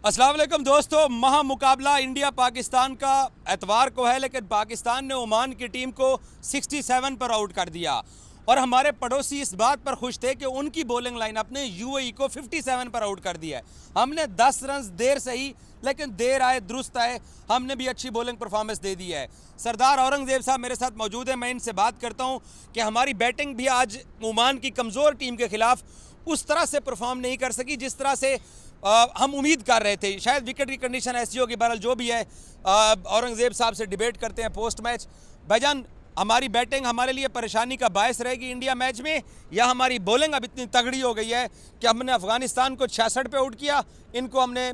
अस्सलाम वालेकुम दोस्तों, महा मुकाबला इंडिया पाकिस्तान का एतवार को है, लेकिन पाकिस्तान ने ओमान की टीम को 67 पर आउट कर दिया और हमारे पड़ोसी इस बात पर खुश थे कि उनकी बॉलिंग लाइनअप ने यूएई को 57 पर आउट कर दिया है। हमने 10 रन देर सही लेकिन देर आए दुरुस्त आए, हमने भी अच्छी बॉलिंग परफॉर्मेंस दे दी है। सरदार औरंगजेब साहब मेरे साथ मौजूद हैं, मैं इनसे बात करता हूं कि हमारी बैटिंग भी आज ओमान की कमज़ोर टीम के खिलाफ उस तरह से परफॉर्म नहीं कर सकी जिस तरह से हम उम्मीद कर रहे थे। शायद विकेट की कंडीशन ऐसी होगी, बहरहाल जो भी है औरंगजेब साहब से डिबेट करते हैं पोस्ट मैच। भाईजान, हमारी बैटिंग हमारे लिए परेशानी का बायस रहेगी इंडिया मैच में, या हमारी बॉलिंग अब इतनी तगड़ी हो गई है कि हमने अफगानिस्तान को 66 पे आउट किया, इनको हमने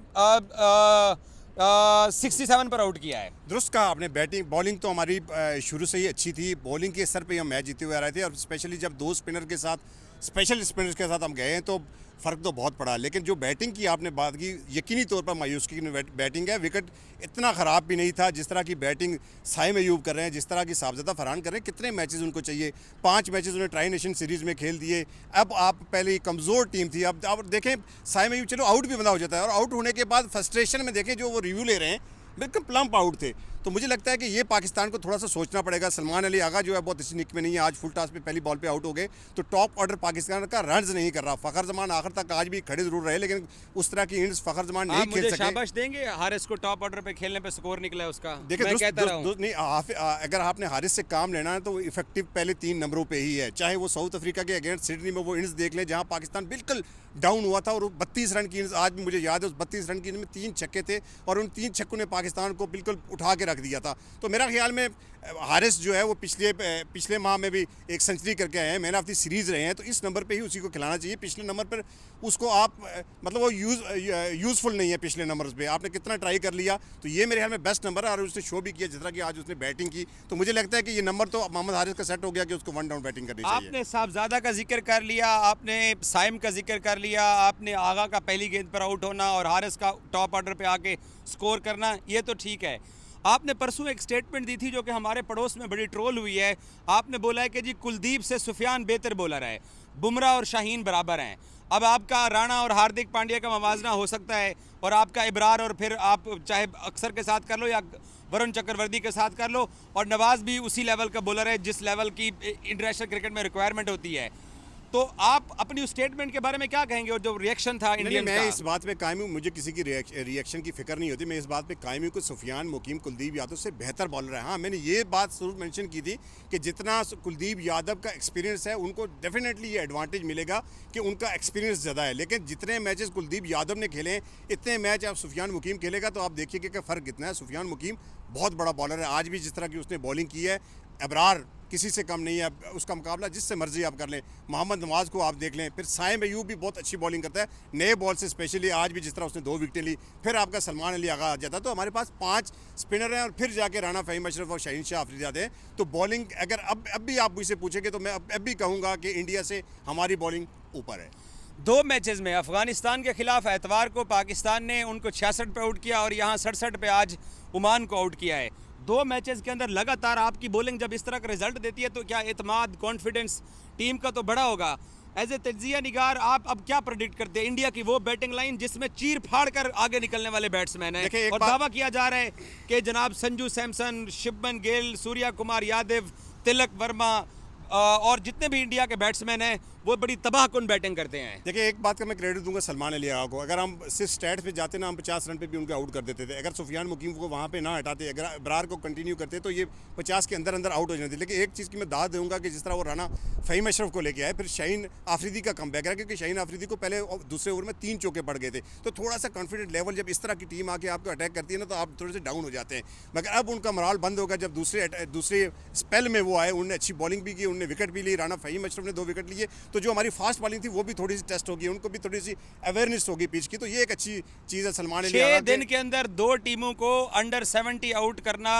67 पर आउट किया है। दुरुस्त कहा आपने। बैटिंग बॉलिंग तो हमारी शुरू से ही अच्छी थी। बॉलिंग के स्तर पे हम मैच जीते हुए आ रहे थे और स्पेशली जब दो स्पिनर के साथ, स्पेशल स्पिनर्स के साथ हम गए हैं तो फ़र्क तो बहुत पड़ा। लेकिन जो बैटिंग की आपने बात की, यकीनी तौर पर मायूस की बैटिंग है। विकेट इतना ख़राब भी नहीं था जिस तरह की बैटिंग साइम अयूब कर रहे हैं, जिस तरह की साहबजादा फरहान कर रहे हैं। कितने मैचेस उनको चाहिए, 5 मैचेस उन्हें ट्राई नेशन सीरीज़ में खेल दिए। अब आप पहले कमज़ोर टीम थी, अब देखें साइम अयूब चलो आउट भी बंदा हो जाता है और आउट होने के बाद फ्रस्ट्रेशन में देखें जो वो रिव्यू ले रहे हैं, बिल्कुल प्लम्प आउट थे। तो मुझे लगता है कि ये पाकिस्तान को थोड़ा सा सोचना पड़ेगा। सलमान अली आगा जो है बहुत अच्छी निक में नहीं है, आज फुल टॉस पे पहली बॉल पे आउट हो गए। तो टॉप ऑर्डर पाकिस्तान का रन्स नहीं कर रहा। फ़खर जमान आखिर तक आज भी खड़े जरूर रहे, लेकिन उस तरह की इनिंग्स फ़खर जमान नहीं खेल सके। शाबाश देंगे हारिस को, टॉप ऑर्डर पे खेलने पे स्कोर निकला है उसका। देखिए अगर आपने हारिस से काम लेना है तो इफेक्टिव पहले 3 नंबरों पे ही है। चाहे वो साउथ अफ्रीका के अगेंस्ट सिडनी में वो इनिंग्स देख लें जहां पाकिस्तान बिल्कुल डाउन हुआ था और 32 रन की इनिंग्स, आज भी मुझे याद है उस 32 रन की इनिंग्स में 3 छक्के थे और उन 3 छक्कों ने पाकिस्तान को बिल्कुल उठा के रख दिया था। तो मेरा ख्याल में हारिस जो है वो पिछले माह में भी एक सेंचुरी करके आए हैं, मैन ऑफ द सीरीज़ रहे हैं, तो इस नंबर पे ही उसी को खिलाना चाहिए। पिछले नंबर पर उसको आप मतलब वो यूज़फुल नहीं है। पिछले नंबर पे आपने कितना ट्राई कर लिया, तो ये मेरे ख्याल में बेस्ट नंबर है और उसने शो भी किया जिस तरह की आज उसने बैटिंग की। तो मुझे लगता है कि ये नंबर तो मोहम्मद हारिस का सेट हो गया कि उसको 1 डाउन बैटिंग करनी चाहिए। आपने साहबजादा का जिक्र कर लिया, आपने साइम का जिक्र कर लिया, आपने आगा का पहली गेंद पर आउट होना और हारिस का टॉप ऑर्डर पे आके स्कोर करना, ये तो ठीक है। आपने परसों एक स्टेटमेंट दी थी जो कि हमारे पड़ोस में बड़ी ट्रोल हुई है। आपने बोला है कि जी कुलदीप से सुफियान बेहतर बॉलर है, बुमराह और शाहीन बराबर हैं। अब आपका राणा और हार्दिक पांड्या का मवाजना हो सकता है और आपका इब्रार और फिर आप चाहे अक्सर के साथ कर लो या वरुण चक्रवर्ती के साथ कर लो, और नवाज भी उसी लेवल का बॉलर है जिस लेवल की इंटरनेशनल क्रिकेट में रिक्वायरमेंट होती है। तो आप अपनी उस स्टेटमेंट के बारे में क्या कहेंगे और जो रिएक्शन था इंडियन का? मैं इस बात पे कायम हूँ, मुझे किसी की रिएक्शन की फिक्र नहीं होती। मैं इस बात पे कायम हूँ कि सुफियान, मुकीम, कुलदीप यादव से बेहतर बॉलर है। हाँ, मैंने ये बात जरूर मेंशन की थी कि जितना कुलदीप यादव का एक्सपीरियंस है उनको डेफिनेटली ये एडवांटेज मिलेगा कि उनका एक्सपीरियंस ज़्यादा है। लेकिन जितने मैचेस कुलदीप यादव ने खेले इतने मैच आप सुफियान मुकीम खेलेगा तो आप देखिए कि फ़र्क कितना है। सुफियान मुकीम बहुत बड़ा बॉलर है, आज भी जिस तरह की उसने बॉलिंग की है, अबरार किसी से कम नहीं है। उसका मुकाबला जिससे मर्जी आप कर लें। मोहम्मद नवाज़ को आप देख लें, फिर साइम अयूब भी बहुत अच्छी बॉलिंग करता है नए बॉल से, स्पेशली आज भी जिस तरह उसने 2 विकेटें ली। फिर आपका सलमान अली आगा आ जाता है। तो हमारे पास 5 स्पिनर हैं और फिर जाके राना फ़हीम अशरफ और शाहीन शाह अफरीदी आते हैं। तो बॉलिंग अगर अब भी आप मुझसे पूछेंगे तो मैं अब भी कहूँगा कि इंडिया से हमारी बॉलिंग ऊपर है। 2 मैचेस में अफगानिस्तान के खिलाफ एतवार को पाकिस्तान ने उनको 66 पे आउट किया और यहाँ 67 पे आज ओमान को आउट किया है। 2 मैचेस के अंदर लगातार आपकी बॉलिंग जब इस तरह का रिजल्ट देती है तो क्या एतमाद, कॉन्फिडेंस टीम का तो बड़ा होगा। एज ए तजिया निगार आप अब क्या प्रेडिक्ट करते हैं इंडिया की वो बैटिंग लाइन जिसमें चीर फाड़ कर आगे निकलने वाले बैट्समैन हैं, और दावा किया जा रहा है कि जनाब संजू सैमसन, शुभमन गिल, सूर्या कुमार यादव, तिलक वर्मा और जितने भी इंडिया के बैट्समैन हैं वो बड़ी तबाहकुन बैटिंग करते हैं। देखिए, एक बात का मैं क्रेडिट दूंगा सलमान अली आगा को। अगर हम सिर्फ स्टैट्स पे जाते ना, हम 50 रन पे भी उनको आउट कर देते थे। अगर सुफियान मुकीम को वहाँ पे ना हटाते, अगर इब्रार को कंटिन्यू करते तो ये 50 के अंदर अंदर आउट हो जाते। लेकिन एक चीज़ की मैं दाद दूंगा कि जिस तरह वो राना फ़हीम अशरफ को लेके आए, फिर शाहीन आफरीदी का कम बैक रहा, क्योंकि शाहीन आफरीदी को पहले दूसरे ओवर में 3 चौके पड़ गए थे। तो थोड़ा सा कॉन्फिडेंट लेवल जब इस तरह की टीम आके आपको अटैक करती है ना, तो आप थोड़े से डाउन हो जाते हैं। मगर अब उनका मोराल बंद होगा जब दूसरे स्पेल में वो आए, उन्होंने अच्छी बॉलिंग भी की, उन्होंने विकेट भी ली। राना फ़हीम अशरफ ने 2 विकेट लिए। तो जो हमारी फास्ट बॉलिंग थी वो भी थोड़ी सी टेस्ट होगी, उनको भी थोड़ी सी अवेयरनेस होगी पिच की। तो ये एक अच्छी चीज़ है। सलमान अली 6 दिन के अंदर 2 टीमों को अंडर 70 आउट करना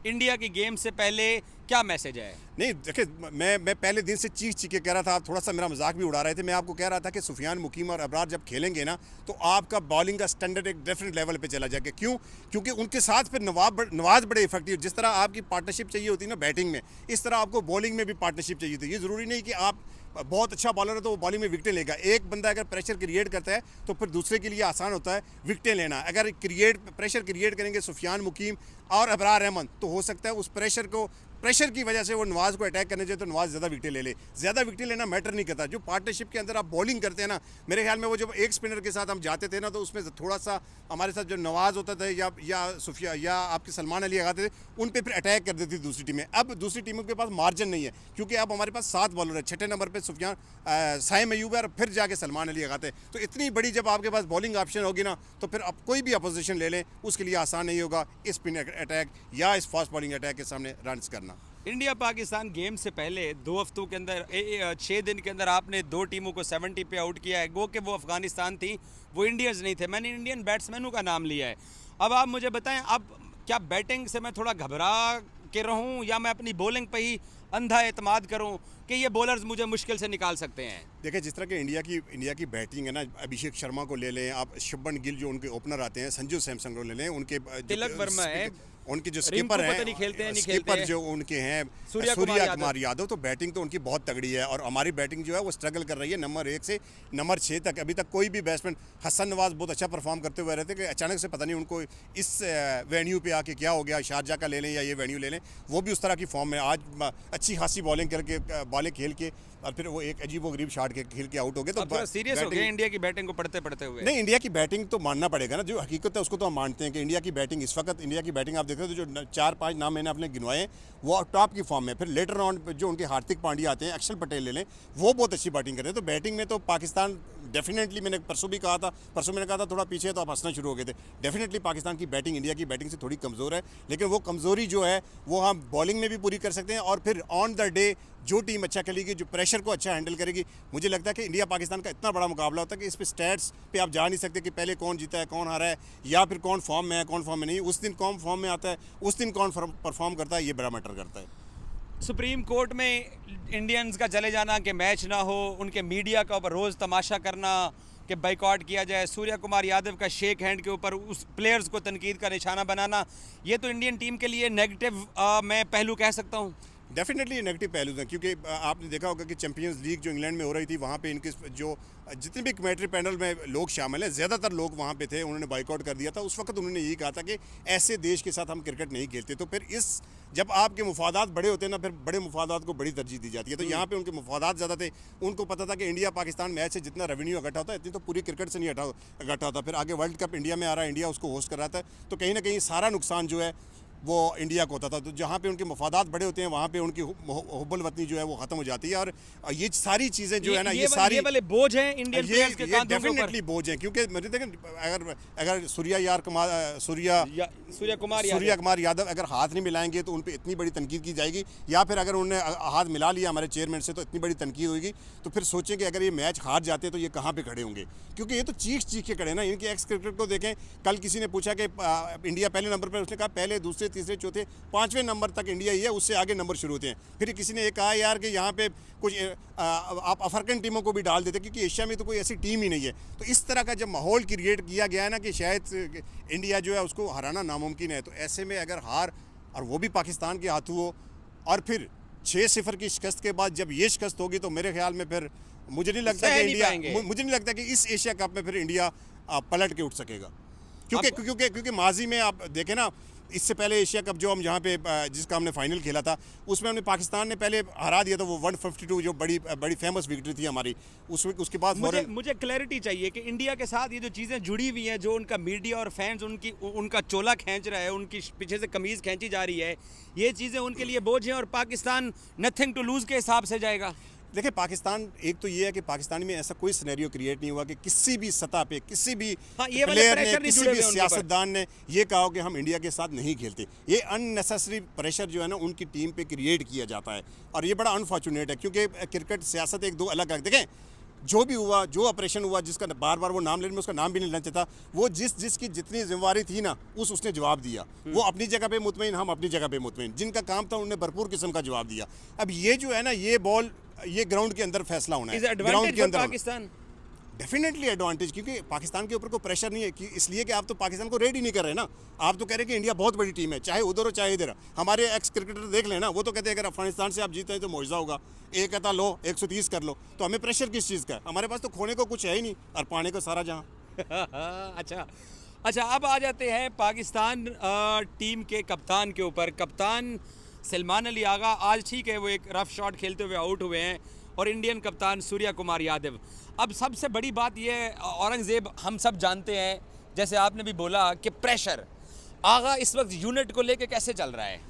इंडिया की गेम से पहले क्या मैसेज है? नहीं देखिए, मैं पहले दिन से चीख के कह रहा था, आप थोड़ा सा मेरा मजाक भी उड़ा रहे थे। मैं आपको कह रहा था कि सुफियान मुकीम और अबरार जब खेलेंगे ना तो आपका बॉलिंग का स्टैंडर्ड एक डेफिनेट लेवल पे चला जाएगा। क्यों? क्योंकि उनके साथ फिर नवाज बड़े इफेक्टिव। जिस तरह आपकी पार्टनरशिप चाहिए होती है ना बैटिंग में, इस तरह आपको बॉलिंग में भी पार्टनरशिप चाहिए थी। ये ज़रूरी नहीं कि आप बहुत अच्छा बॉलर है तो वो बॉलिंग में विकेटें लेगा। एक बंदा अगर प्रेशर क्रिएट करता है तो फिर दूसरे के लिए आसान होता है विकेटें लेना। अगर प्रेशर क्रिएट करेंगे सुफियान मुकीम और अबरार रहमान तो हो सकता है उस प्रेशर की वजह से वो नवाज को अटैक करने चाहिए तो नवाज ज़्यादा विकेटें ले ले। ज़्यादा विकेटें लेना मैटर नहीं करता। जो पार्टनरशिप के अंदर आप बॉलिंग करते हैं ना, मेरे ख्याल में वो जब एक स्पिनर के साथ हम जाते थे ना तो उसमें थोड़ा सा हमारे साथ जो नवाज होता था या सुफिया या आपके सलमान अली आते थे उन पे फिर अटैक कर देती थी दूसरी टीमें। अब दूसरी टीमों के पास मार्जिन नहीं है क्योंकि अब हमारे पास 7 बॉलर है। 6ठे नंबर पर सुफियान साइम अयूब है और फिर जाके सलमान अली आते हैं। तो इतनी बड़ी जब आपके पास बॉलिंग ऑप्शन होगी ना तो फिर आप कोई भी अपोजिशन ले लें उसके लिए आसान नहीं होगा इस स्पिन अटैक या इस फास्ट बॉलिंग अटैक के सामने रन करना। इंडिया पाकिस्तान गेम से पहले 2 हफ्तों के अंदर 6 दिन के अंदर आपने 2 टीमों को 70 पे आउट किया है। गो कि वो अफगानिस्तान थी, वो इंडियंस नहीं थे। मैंने इंडियन बैट्समैनों का नाम लिया है। अब आप मुझे बताएं, अब क्या बैटिंग से मैं थोड़ा घबरा के रहूं या मैं अपनी बॉलिंग पे ही अंधा एतमाद करूं कि ये बॉलर्स मुझे मुश्किल से निकाल सकते हैं? देखिए जिस तरह के इंडिया की बैटिंग है ना, अभिषेक शर्मा को ले लें आप, शुभमन गिल जो उनके ओपनर आते हैं, संजू सैमसन को ले लें, उनके तिलक वर्मा है, उनके जो स्कीपर हैं, स्कीपर जो उनके हैं सूर्या कुमार यादव, तो बैटिंग तो उनकी बहुत तगड़ी है। और हमारी बैटिंग जो है वो स्ट्रगल कर रही है नंबर 1 से नंबर 6 तक। अभी तक कोई भी बैट्समैन, हसन नवाज बहुत अच्छा परफॉर्म करते हुए रहते कि अचानक से पता नहीं उनको इस वेन्यू पे आके क्या हो गया। शारजा का ले लें या ये वेन्यू ले लें, वो भी उस तरह की फॉर्म में आज अच्छी खासी बॉलिंग करके बॉलें खेल के और फिर वो एक अजीब व गरीब शॉट के खेल के आउट हो गए। तो थोड़ा सीरियस हो गए इंडिया की बैटिंग को पढ़ते हुए। नहीं, इंडिया की बैटिंग तो मानना पड़ेगा ना, जो हकीकत है उसको तो हम मानते हैं कि इंडिया की बैटिंग इस वक्त, इंडिया की बैटिंग आप देख रहे हो तो जो 4-5 नाम मैंने अपने गिनवाए वो टॉप की फॉर्म में। फिर लेटर ऑन जो उनके हार्दिक पांड्या आते हैं, अक्षर पटेल ले लें, वो बहुत अच्छी बैटिंग कर रहे हैं। तो बैटिंग में तो पाकिस्तान डेफिनेटली, मैंने परसों मैंने कहा था थोड़ा पीछे तो आप हंसना शुरू हो गए थे। डेफिनेटली पाकिस्तान की बैटिंग इंडिया की बैटिंग से थोड़ी कमज़ोर है, लेकिन वो कमज़ोरी जो है वो हम बॉलिंग में भी पूरी कर सकते हैं। और फिर ऑन द डे जो टीम अच्छा खेलेगी, जो प्रेशर को अच्छा हैंडल करेगी, मुझे लगता है कि इंडिया पाकिस्तान का इतना बड़ा मुकाबला होता है कि इस पे स्टैट्स पे आप जा नहीं सकते कि पहले कौन जीता है, कौन हारा है, या फिर कौन फॉर्म में है, कौन फॉर्म में नहीं। उस दिन कौन फॉर्म में आता है, उस दिन कौन परफॉर्म करता है, ये बड़ा मैटर करता है। सुप्रीम कोर्ट में इंडियंस का चले जाना कि मैच ना हो, उनके मीडिया का ऊपर रोज़ तमाशा करना कि बाइकआउट किया जाए, सूर्या कुमार यादव का शेक हैंड के ऊपर उस प्लेयर्स को तनकीद का निशाना बनाना, ये तो इंडियन टीम के लिए नेगेटिव मैं पहलू कह सकता हूँ। डेफिनेटली नेगेटिव पहलू हैं, क्योंकि आपने देखा होगा कि चैंपियंस लीग जो इंग्लैंड में हो रही थी, वहाँ पे इनके जो जितने भी कमेंट्री पैनल में लोग शामिल हैं, ज़्यादातर लोग वहाँ पे थे, उन्होंने बाइकआउट कर दिया था। उस वक्त उन्होंने यही कहा था कि ऐसे देश के साथ हम क्रिकेट नहीं खेलते। तो फिर जब आपके मुफादात बड़े होते हैं ना, फिर बड़े मुफादात को बड़ी तरजीह दी जाती है। तो यहाँ पे उनके मुफादात ज़्यादा थे। उनको पता था कि इंडिया पाकिस्तान मैच से जितना रेवेन्यू इकट्ठा होता है, इतनी तो पूरी क्रिकेट से नहीं इकट्ठा होता। फिर आगे वर्ल्ड कप इंडिया में आ रहा है, इंडिया उसको होस्ट कर रहा था, तो कहीं ना कहीं सारा नुकसान जो है वो इंडिया को होता था। तो जहाँ पे उनके मफादात बड़े होते हैं, वहाँ पे उनकी हुब्बुल वतनी जो है वो ख़त्म हो जाती है। और ये सारी चीज़ें जो है ना, ये सारी वाले बोझ हैं इंडियन प्लेयर्स के कांधों के ऊपर। डेफिनेटली बोझ हैं, क्योंकि मुझे देखें अगर सूर्या कुमार यादव अगर हाथ नहीं मिलाएंगे तो उन पर इतनी बड़ी तनकीद की जाएगी, या फिर अगर उन्होंने हाथ मिला लिया हमारे चेयरमैन से तो इतनी बड़ी तनकीद होगी। तो फिर सोचें कि अगर ये मैच हार जाते तो ये कहाँ पे खड़े होंगे, क्योंकि ये तो चीख के खड़े ना। इनके एक्स क्रिकेट को देखें, कल किसी ने पूछा कि इंडिया पहले नंबर पर, उसने कहा पहले, दूसरे, तीसरे, चौथे, 5वें नंबर तक इंडिया ही है, उससे आगे नंबर शुरू होते हैं। फिर किसी ने ये कहा यार कि यहाँ पे कुछ आप अफ्रीकन टीमों को भी डाल देते, क्योंकि एशिया में तो कोई ऐसी टीम ही नहीं है। तो इस तरह का जब माहौल क्रिएट किया गया है ना कि शायद इंडिया जो है उसको हराना नामुमकिन है, तो ऐसे में अगर हार, और वो भी पाकिस्तान के हाथों हो, और फिर 6-0 की शिकस्त के बाद जब ये शिकस्त होगी, तो मेरे ख्याल में फिर मुझे नहीं लगता कि इस एशिया कप में फिर इंडिया पलट के उठ सकेगा। क्योंकि माजी में आप देखें ना, इससे पहले एशिया कप जो हम यहाँ पे जिसका हमने फाइनल खेला था, उसमें हमने पाकिस्तान ने पहले हरा दिया था, वो 152 जो बड़ी फेमस विक्ट्री थी हमारी। उसके बाद मुझे क्लैरिटी चाहिए कि इंडिया के साथ ये जो चीज़ें जुड़ी हुई हैं, जो उनका मीडिया और फैंस उनका चोला खींच रहा है, उनकी पीछे से कमीज़ खींची जा रही है, ये चीज़ें उनके लिए बोझ हैं और पाकिस्तान नथिंग टू लूज़ के हिसाब से जाएगा। देखिए, पाकिस्तान, एक तो ये है कि पाकिस्तान में ऐसा कोई सिनेरियो क्रिएट नहीं हुआ कि किसी भी सतह पे किसी भी प्लेयर ने, किसी भी सियासतदान ने ये कहा कि हम इंडिया के साथ नहीं खेलते। ये अननेसेसरी प्रेशर जो है ना उनकी टीम पे क्रिएट किया जाता है, और ये बड़ा अनफॉर्चुनेट है, क्योंकि क्रिकेट सियासत एक दो अलग। देखें, जो भी हुआ, जो ऑपरेशन हुआ, जिसका बार बार वो नाम लेने में उसका नाम भी नहीं लेना चाहता, वो जिसकी जितनी जिम्मेवारी थी ना उसने जवाब दिया। वो अपनी जगह पे मुतमईन, हम अपनी जगह पे मुतमईन। जिनका काम था उन्होंने भरपूर किस्म का जवाब दिया। अब ये जो है ना, ये बॉल, ये ग्राउंड के अंदर फैसला होना है, ग्राउंड के अंदर। डेफिनेटली एडवांटेज, क्योंकि पाकिस्तान के ऊपर कोई प्रेशर नहीं है कि इसलिए कि आप तो पाकिस्तान को रेड ही नहीं कर रहे ना। आप तो कह रहे हैं कि इंडिया बहुत बड़ी टीम है, चाहे उधर हो चाहे इधर। हमारे एक्स क्रिकेटर देख लेना, वो तो कहते हैं अगर अफगानिस्तान से आप जीते हैं तो मुआवजा होगा, एक कहता लो 130 कर लो। तो हमें प्रेशर किस चीज़ का है? हमारे पास तो खोने को कुछ है ही नहीं और पाने को सारा जहाँ। अच्छा अच्छा, अब आ जाते हैं पाकिस्तान टीम के कप्तान के ऊपर। कप्तान सलमान अली आगा, आज ठीक है वो एक रफ शॉट खेलते हुए आउट हुए हैं, और इंडियन कप्तान सूर्या कुमार यादव। अब सबसे बड़ी बात ये है औरंगज़ेब, हम सब जानते हैं, जैसे आपने भी बोला कि प्रेशर आगा इस वक्त यूनिट को लेके कैसे चल रहा है?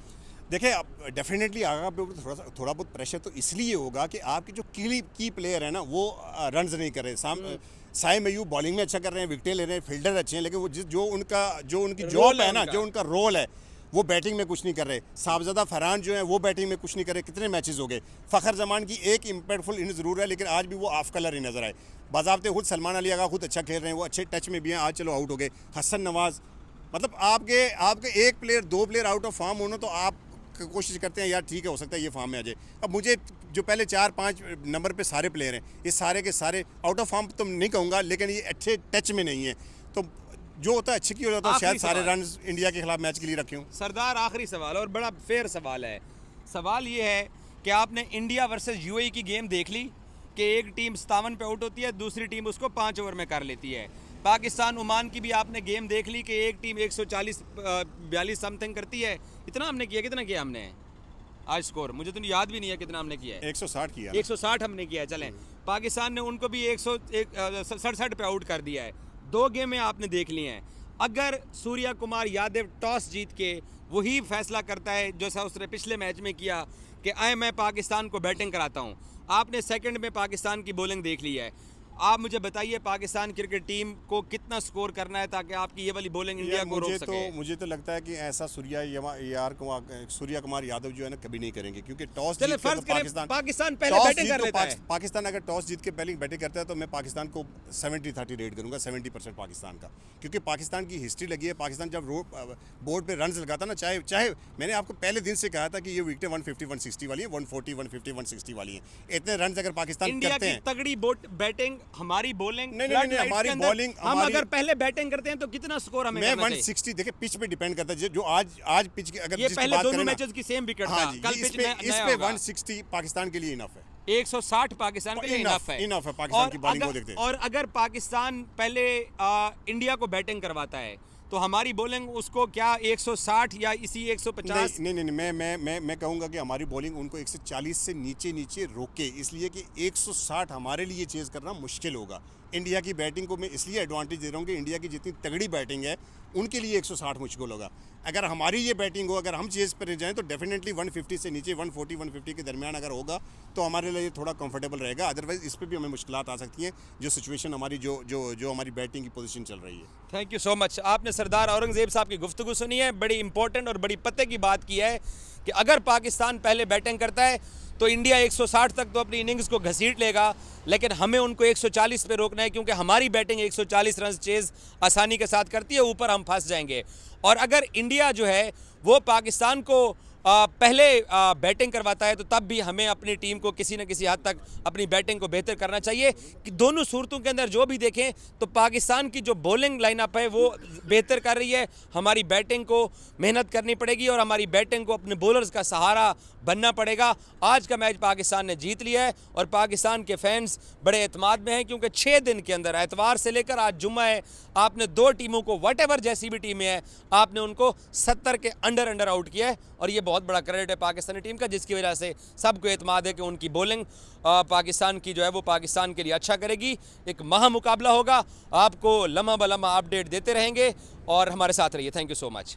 देखिए, अब डेफिनेटली आगा पे थोड़ा बहुत प्रेशर तो इसलिए होगा कि आपके जो की प्लेयर है ना वो रन्स नहीं कर रहे। साई मयूब बॉलिंग में अच्छा कर रहे हैं, विकेटें ले रहे हैं, फील्डर अच्छे हैं, लेकिन वो जो उनकी जॉब है ना, जो उनका रोल है, वो बैटिंग में कुछ नहीं कर रहे। साहबजादा फरहान जो है वो बैटिंग में कुछ नहीं कर रहे। कितने मैचेस हो गए। फ़खर जमान की एक इम्पैक्टफुल इनिंग ज़रूर है, लेकिन आज भी वो ऑफ कलर ही नजर आए। बाज़ाब्ते खुद सलमान अली आगा खुद अच्छा खेल रहे हैं, वो अच्छे टच में भी हैं। आज चलो आउट हो गए। हसन नवाज, मतलब आपके एक player 2 player out of form होना, तो आप कोशिश करते हैं यार ठीक है, हो सकता है ये फॉर्म में आ जाए। अब मुझे जो पहले 4-5 नंबर पे सारे प्लेयर हैं, ये सारे के सारे आउट ऑफ फॉर्म तो नहीं कहूँगा, लेकिन ये अच्छे टच में नहीं है। तो जो होता है अच्छे की हो जाता है, शायद सारे रन इंडिया के खिलाफ मैच के लिए रखे हूँ। सरदार, आखिरी सवाल और बड़ा फेयर सवाल है। सवाल ये है कि आपने इंडिया वर्सेस यूएई की गेम देख ली कि एक टीम 57 पे आउट होती है, दूसरी टीम उसको 5 ओवर में कर लेती है। पाकिस्तान ओमान की भी आपने गेम देख ली कि एक टीम 140-42 समथिंग करती है। इतना हमने किया, कितना किया हमने आज स्कोर? मुझे तो याद भी नहीं है कितना हमने किया है। 160 किया, 160 हमने किया है। चलें, पाकिस्तान ने उनको भी 167 पे आउट कर दिया है। 2 गेमें आपने देख ली हैं। अगर सूर्या कुमार यादव टॉस जीत के वही फैसला करता है जैसा उसने पिछले मैच में किया कि मैं पाकिस्तान को बैटिंग कराता हूँ, आपने सेकंड में पाकिस्तान की बॉलिंग देख ली है, आप मुझे बताइए पाकिस्तान क्रिकेट टीम को कितना स्कोर करना है ताकि आपकी ये वाली बॉलिंग इंडिया को रोक सके? मुझे तो लगता है कि ऐसा सूर्या कुमार यादव जो है ना कभी नहीं करेंगे, क्योंकि टॉस चले फर्ज करें पाकिस्तान पहले बैटिंग कर लेता है। पाकिस्तान अगर टॉस जीत के पहले बैटिंग करता है तो मैं पाकिस्तान को 70-30 रेट करूंगा, 70% पाकिस्तान का, क्योंकि पाकिस्तान की हिस्ट्री लगी है। पाकिस्तान जब बोर्ड पे रन लगाता ना, चाहे मैंने आपको पहले दिन से कहा था कि ये विकेटें 150-160 वाली है, 140, 150, 160 वाली है। इतने रन अगर पाकिस्तान करते हैं, तगड़ी बैटिंग, हमारी बॉलिंग नहीं, हमारी बॉलिंग, हम अगर पहले बैटिंग करते हैं तो कितना स्कोर हमें करना चाहिए? 160, देखिए पिच पे डिपेंड करता है। जो आज पिच की अगर ये पहले दोनों मैचेस की सेम विकेट था, कल पिच में इस पे 160 पाकिस्तान के लिए इनफ है। 160 पाकिस्तान के लिए इनफ है पाकिस्तान की बॉलिंग को देखते हैं। और अगर पाकिस्तान पहले इंडिया को बैटिंग करवाता है तो हमारी बॉलिंग उसको क्या 160 या इसी 150? नहीं, मैं कहूँगा कि हमारी बॉलिंग उनको 140 से नीचे रोके, इसलिए कि 160 हमारे लिए चेज़ करना मुश्किल होगा। इंडिया की बैटिंग को मैं इसलिए एडवांटेज दे रहा हूँ कि इंडिया की जितनी तगड़ी बैटिंग है उनके लिए 160 मुश्किल होगा। अगर हमारी ये बैटिंग हो, अगर हम चेज़ पर जाएँ तो डेफिनेटली 150 से नीचे 140-150 के दरमियान अगर होगा तो हमारे लिए थोड़ा कंफर्टेबल रहेगा। अदरवाइज इस पर भी हमें मुश्किलात आ सकती हैं, जो सिचुएशन हमारी जो हमारी बैटिंग की पोजीशन चल रही है। Thank you so much. आपने सरदार औरंगज़ेब साहब की गुफ्तगू सुनी है, बड़ी इंपॉर्टेंट और बड़ी पते की बात की है कि अगर पाकिस्तान पहले बैटिंग करता है तो इंडिया 160 तक तो अपनी इनिंग्स को घसीट लेगा, लेकिन हमें उनको 140 पे रोकना है, क्योंकि हमारी बैटिंग 140 रन चेज़ आसानी के साथ करती है, ऊपर हम फंस जाएंगे। और अगर इंडिया जो है वो पाकिस्तान को पहले बैटिंग करवाता है तो तब भी हमें अपनी टीम को किसी न किसी हद तक अपनी बैटिंग को बेहतर करना चाहिए। कि दोनों सूरतों के अंदर जो भी देखें तो पाकिस्तान की जो बॉलिंग लाइनअप है वो बेहतर कर रही है, हमारी बैटिंग को मेहनत करनी पड़ेगी और हमारी बैटिंग को अपने बॉलर्स का सहारा बनना पड़ेगा। आज का मैच पाकिस्तान ने जीत लिया है और पाकिस्तान के फैंस बड़े एतमाद में हैं, क्योंकि 6 दिन के अंदर एतवार से लेकर आज जुम्मा है, आपने 2 टीमों को व्हाटएवर जैसी भी टीमें हैं आपने उनको 70 के अंडर आउट किया है, और ये बहुत बड़ा क्रेडिट है पाकिस्तानी टीम का, जिसकी वजह से सबको एतमाद है कि उनकी बॉलिंग पाकिस्तान की जो है वो पाकिस्तान के लिए अच्छा करेगी। एक महा मुकाबला होगा, आपको लम्हा ब लम्हा अपडेट देते रहेंगे और हमारे साथ रहिए। Thank you so much.